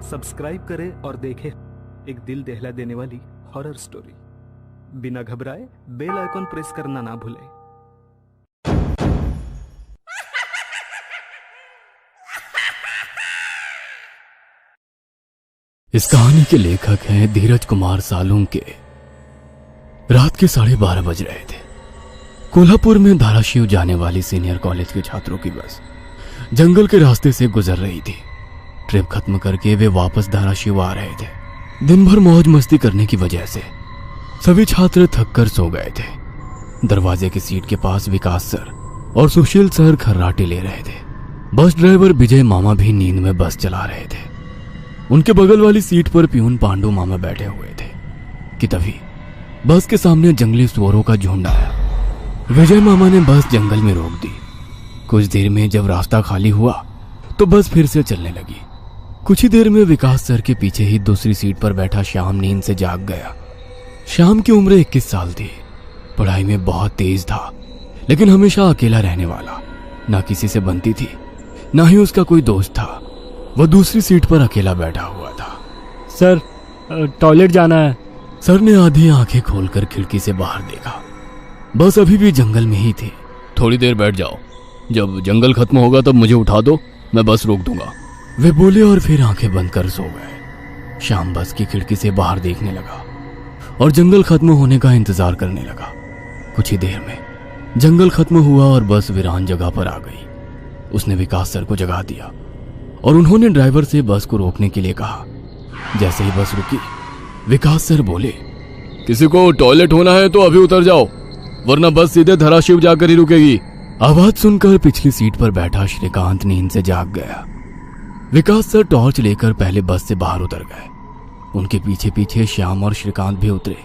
Subscribe करें और देखें एक दिल दहला देने वाली हॉरर स्टोरी। बिना घबराए बेल आइकॉन प्रेस करना ना भूलें। इस कहानी के लेखक हैं धीरज कुमार सालुंके। रात के 12:30 बज रहे थे। कोल्हापुर में धाराशिव जाने वाली सीनियर कॉलेज के छात्रों की बस जंगल के रास्ते से गुजर रही थी। ट्रिप खत्म करके वे वापस धाराशिव आ रहे थे। दिन भर मौज मस्ती करने की वजह से सभी छात्र थक कर सो गए थे। दरवाजे की सीट के पास विकास सर और सुशील सर खर्राटे ले रहे थे। बस ड्राइवर विजय मामा भी नींद में बस चला रहे थे। उनके बगल वाली सीट पर प्यून पांडु मामा बैठे हुए थे कि तभी बस के सामने जंगली सुअरों का झुंड आया। विजय मामा ने बस जंगल में रोक दी। कुछ देर में जब रास्ता खाली हुआ तो बस फिर से चलने लगी। कुछ ही देर में विकास सर के पीछे ही दूसरी सीट पर बैठा श्याम नींद से जाग गया। श्याम की उम्र 21 साल थी। पढ़ाई में बहुत तेज था, लेकिन हमेशा अकेला रहने वाला। ना किसी से बनती थी, ना ही उसका कोई दोस्त था। वह दूसरी सीट पर अकेला बैठा हुआ था। सर, टॉयलेट जाना है। सर ने आधी आंखें खोलकर खिड़की से बाहर देखा। बस अभी भी जंगल में ही थी। थोड़ी देर बैठ जाओ, जब जंगल खत्म होगा तब मुझे उठा दो, मैं बस रोक दूंगा। वे बोले और फिर आंखें बंद कर सो गए। श्याम बस की खिड़की से बाहर देखने लगा और जंगल खत्म होने का इंतजार करने लगा। कुछ ही देर में जंगल खत्म हुआ और बस वीरान जगह पर आ गई। उसने विकास सर को जगा दिया और उन्होंने ड्राइवर से बस को रोकने के लिए कहा। जैसे ही बस रुकी, विकास सर बोले, किसी को टॉयलेट होना है तो अभी उतर जाओ, वरना बस सीधे धाराशिव जाकर ही रुकेगी। आवाज सुनकर पिछली सीट पर बैठा श्रीकांत नींद से जाग गया। विकास सर टॉर्च लेकर पहले बस से बाहर उतर गए। उनके पीछे पीछे श्याम और श्रीकांत भी उतरे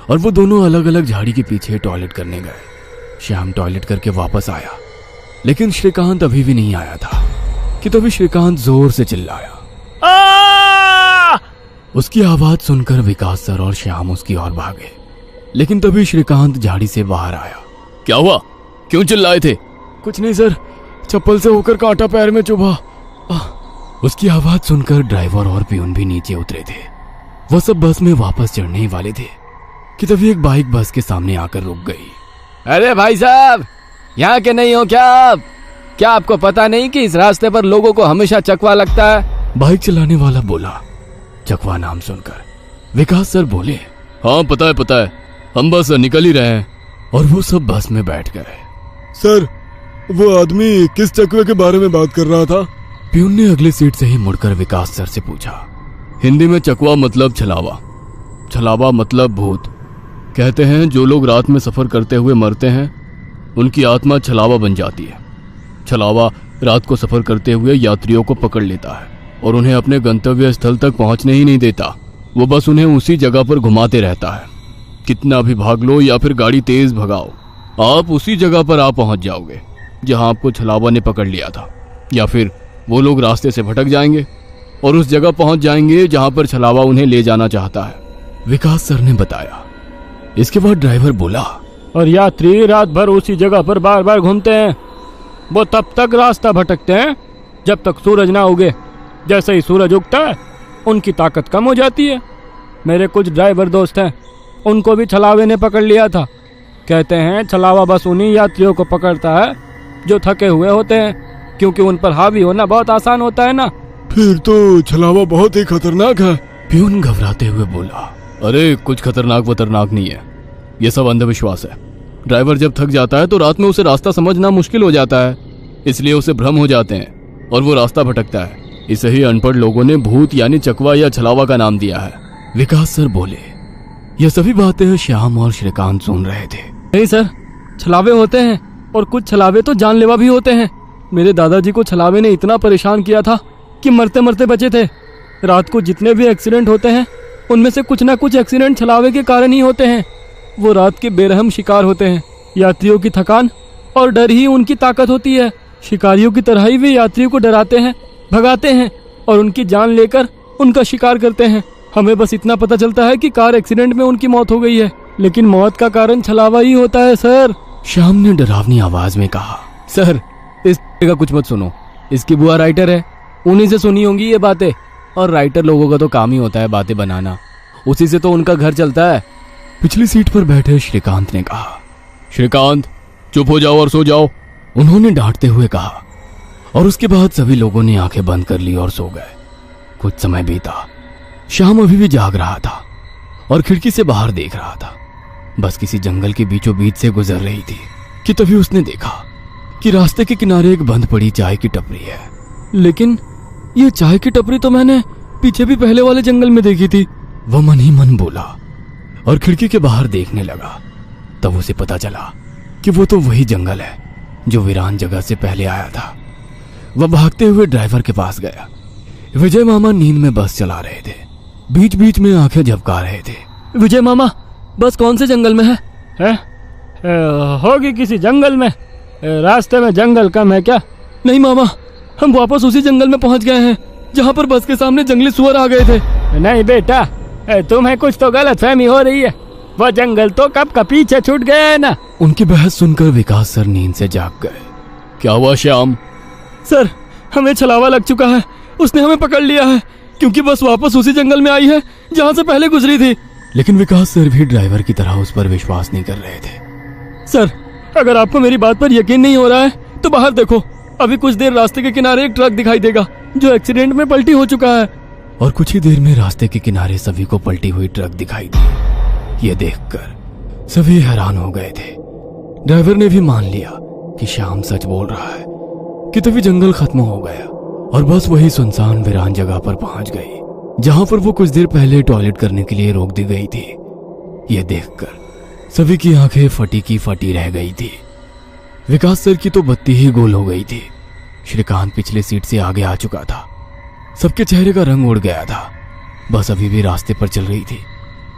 और वो दोनों अलग अलग झाड़ी के पीछे टॉयलेट करने गए। श्याम टॉयलेट करके वापस आया, लेकिन श्रीकांत अभी भी नहीं आया था कि तभी श्रीकांत जोर से चिल्लाया। उसकी आवाज सुनकर विकास सर और श्याम उसकी ओर भागे, लेकिन तभी श्रीकांत झाड़ी से बाहर आया। क्या हुआ, क्यों चिल्लाए थे? कुछ नहीं सर, चप्पल से होकर कांटा पैर में चुभा। उसकी आवाज सुनकर ड्राइवर और प्यून भी नीचे उतरे थे। वो सब बस में वापस चढ़ने ही वाले थे कि तभी एक बाइक बस के सामने आकर रुक गई। अरे भाई साहब, यहाँ के नहीं हो क्या आप? क्या आपको पता नहीं कि इस रास्ते पर लोगों को हमेशा चकवा लगता है? बाइक चलाने वाला बोला। चकवा नाम सुनकर विकास सर बोले, हाँ पता है, हम बस निकल ही रहे हैं। और वो सब बस में बैठ गए। सर, वो आदमी किस चकवे के बारे में बात कर रहा था? प्यून ने अगली सीट से ही मुड़कर विकास सर से पूछा। हिंदी में चकवा मतलब छलावा, छलावा मतलब भूत। कहते हैं जो लोग रात में सफर करते हुए मरते हैं, उनकी आत्मा छलावा बन जाती है। छलावा रात को सफर करते हुए यात्रियों को पकड़ लेता है और उन्हें अपने गंतव्य स्थल तक पहुंचने ही नहीं देता। वो बस उन्हें उसी जगह पर घुमाते रहता है। कितना भी भाग लो या फिर गाड़ी तेज भगाओ, आप उसी जगह पर आ पहुंच जाओगे जहां आपको छलावा ने पकड़ लिया था। या फिर वो लोग रास्ते से भटक जाएंगे और उस जगह पहुंच जाएंगे जहां पर छलावा उन्हें ले जाना चाहता है, विकास सर ने बताया। इसके बाद ड्राइवर बोला, और यात्री रात भर उसी जगह पर बार बार घूमते हैं। वो तब तक रास्ता भटकते हैं जब तक सूरज ना उगे। जैसे ही सूरज उगता है, उनकी ताकत कम हो जाती है। मेरे कुछ ड्राइवर दोस्त हैं, उनको भी छलावे ने पकड़ लिया था। कहते हैं छलावा बस उन्हीं यात्रियों को पकड़ता है जो थके हुए होते हैं, क्योंकि उन पर हावी होना बहुत आसान होता है ना। फिर तो छलावा बहुत ही खतरनाक है। प्यून घबराते हुए बोला। अरे कुछ खतरनाक नहीं है, ये सब अंधविश्वास है। ड्राइवर जब थक जाता है तो रात में उसे रास्ता समझना मुश्किल हो जाता है, इसलिए उसे भ्रम हो जाते हैं और वो रास्ता भटकता है। इसे ही अनपढ़ लोगों ने भूत यानी चकवा या छलावा का नाम दिया है। विकास सर बोले। यह सभी बातें श्याम और श्रीकांत सुन रहे थे। नहीं सर, छलावे होते हैं और कुछ छलावे तो जानलेवा भी होते हैं। मेरे दादाजी को छलावे ने इतना परेशान किया था कि मरते मरते बचे थे। रात को जितने भी एक्सीडेंट होते हैं, उनमें से कुछ ना कुछ एक्सीडेंट छलावे के कारण ही होते हैं। वो रात के बेरहम शिकार होते हैं। यात्रियों की थकान और डर ही उनकी ताकत होती है। शिकारियों की तरह ही वे यात्रियों को डराते हैं, भगाते हैं और उनकी जान लेकर उनका शिकार करते हैं। हमें बस इतना पता चलता है कि कार एक्सीडेंट में उनकी मौत हो गई है, लेकिन मौत का कारण छलावा ही होता है सर। श्याम ने डरावनी आवाज में कहा। सर, इस का कुछ मत सुनो, इसकी बुआ राइटर है, उन्हीं से सुनी होंगी ये बातें। और राइटर लोगों का तो काम ही होता है बातें बनाना, उसी से तो उनका घर चलता है। पिछली सीट पर बैठे श्रीकांत ने कहा। श्रीकांत, चुप हो जाओ और सो जाओ, उन्होंने डांटते हुए कहा। और उसके बाद सभी लोगों ने आंखें बंद कर ली और सो गए। कुछ समय बीता। शाम अभी भी जाग रहा था और खिड़की से बाहर देख रहा था। बस किसी जंगल के बीचों बीच से गुजर रही थी कि तभी उसने देखा कि रास्ते के किनारे एक बंद पड़ी चाय की टपरी है। लेकिन ये चाय की टपरी तो मैंने पीछे भी पहले वाले जंगल में देखी थी। वह मन ही मन बोला और खिड़की के बाहर देखने लगा। तब उसे पता चला कि वो तो वही जंगल है जो वीरान जगह से पहले आया था। वह भागते हुए ड्राइवर के पास गया। विजय मामा नींद में बस चला रहे थे, बीच बीच में आंखें झपका रहे थे। विजय मामा, बस कौन से जंगल में है? होगी किसी जंगल में। रास्ते में जंगल कम है क्या? नहीं मामा, हम वापस उसी जंगल में पहुंच गए हैं जहां पर बस के सामने जंगली सुअर आ गए थे। नहीं बेटा, तुम्हें कुछ तो गलतफहमी हो रही है। वो जंगल तो कब का पीछे छूट गया है ना। उनकी बहस सुनकर विकास सर नींद से जाग गए। क्या हुआ श्याम? सर, हमें छलावा लग चुका है। उसने हमें पकड़ लिया है क्योंकि बस वापस उसी जंगल में आई है जहां से पहले गुजरी थी। लेकिन विकास सर भी ड्राइवर की तरह उस पर विश्वास नहीं कर रहे थे। सर, अगर आपको मेरी बात पर यकीन नहीं हो रहा है तो बाहर देखो। अभी कुछ देर रास्ते के किनारे एक ट्रक दिखाई देगा जो एक्सीडेंट में पलटी हो चुका है। और कुछ ही देर में रास्ते के किनारे सभी को पलटी हुई ट्रक दिखाई दी। ये देखकर सभी हैरान हो गए थे। ड्राइवर ने भी मान लिया कि श्याम सच बोल रहा है कि तभी जंगल खत्म हो गया और बस वही सुनसान वीरान जगह पर पहुंच गई जहां पर वो कुछ देर पहले टॉयलेट करने के लिए रोक दी गई थी। ये देखकर सभी की आंखें फटी की फटी रह गई थी। विकास सर की तो बत्ती ही गोल हो गई थी। श्रीकांत पिछले सीट से आगे आ चुका था। सबके चेहरे का रंग उड़ गया था। बस अभी भी रास्ते पर चल रही थी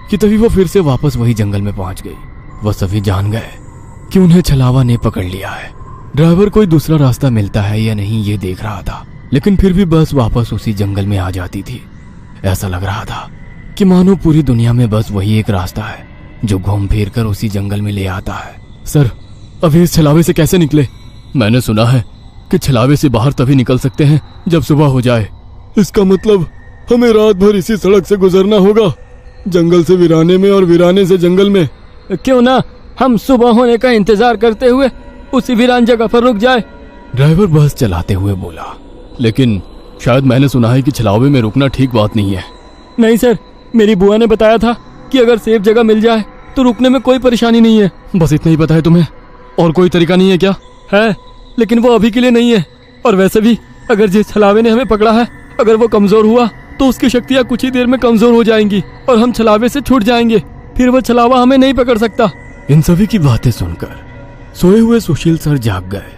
कि तभी वो फिर से वापस वही जंगल में पहुंच गई। वह सभी जान गए कि उन्हें छलावा ने पकड़ लिया है। ड्राइवर कोई दूसरा रास्ता मिलता है या नहीं ये देख रहा था, लेकिन फिर भी बस वापस उसी जंगल में आ जाती थी। ऐसा लग रहा था कि मानो पूरी दुनिया में बस वही एक रास्ता है जो घूम फिर कर उसी जंगल में ले आता है। सर, अभी इस छलावे से कैसे निकले? मैंने सुना है कि छलावे से बाहर तभी निकल सकते हैं जब सुबह हो जाए। इसका मतलब हमें रात भर इसी सड़क से गुजरना होगा, जंगल से वीराने में और वीराने से जंगल में। क्यों ना हम सुबह होने का इंतजार करते हुए उसी वीरान जगह पर रुक जाए। ड्राइवर बस चलाते हुए बोला। लेकिन शायद मैंने सुना है कि छलावे में रुकना ठीक बात नहीं है। नहीं सर, मेरी बुआ ने बताया था कि अगर सेफ जगह मिल जाए तो रुकने में कोई परेशानी नहीं है। बस इतना ही पता है तुम्हें? और कोई तरीका नहीं है क्या? है, लेकिन वो अभी के लिए नहीं है। और वैसे भी अगर जिस छलावे ने हमें पकड़ा है, अगर वो कमजोर हुआ तो उसकी शक्तियाँ कुछ ही देर में कमजोर हो जाएंगी और हम छलावे से छूट जाएंगे। फिर वो छलावा हमें नहीं पकड़ सकता। इन सभी की बातें सुनकर सोए हुए सुशील सर जाग गए।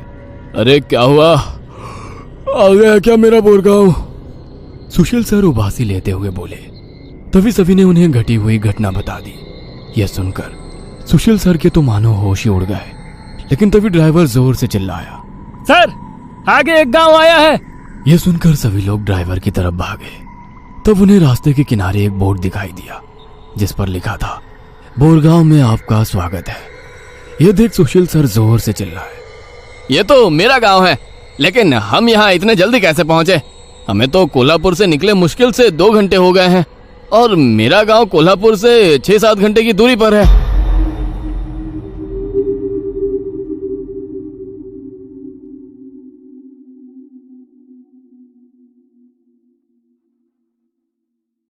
अरे क्या हुआ? आ गया क्या मेरा बोरगांव? सुशील सर उबासी लेते हुए बोले। तभी सभी ने उन्हें घटी हुई घटना बता दी। यह सुनकर सुशील सर के तो मानो होश ही उड़ गए। लेकिन तभी ड्राइवर जोर से चिल्लाया, सर, आगे एक गांव आया है। यह सुनकर सभी लोग ड्राइवर की तरफ भागे। तब उन्हें रास्ते के किनारे एक बोर्ड दिखाई दिया जिस पर लिखा था, बोरगांव में आपका स्वागत है। यह देख सुशील सर जोर से चिल्लाए, ये तो मेरा गांव है, लेकिन हम यहाँ इतने जल्दी कैसे पहुंचे? हमें तो कोल्हापुर से निकले मुश्किल से 2 घंटे हो गए हैं और मेरा गांव कोल्हापुर से 6-7 घंटे की दूरी पर है।